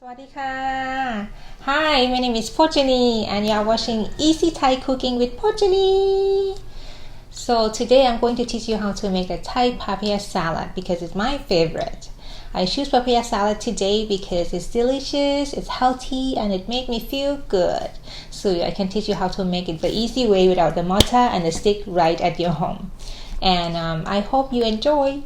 Sawadika. Hi, my name is Pojjanee and you are watching Easy Thai Cooking with Pojjanee. So today I'm going to teach you how to make a Thai papaya salad because it's my favorite. I choose papaya salad today because it's delicious, it's healthy, and it makes me feel good. So I can teach you how to make it the easy way without the mortar and the stick right at your home. And I hope you enjoy.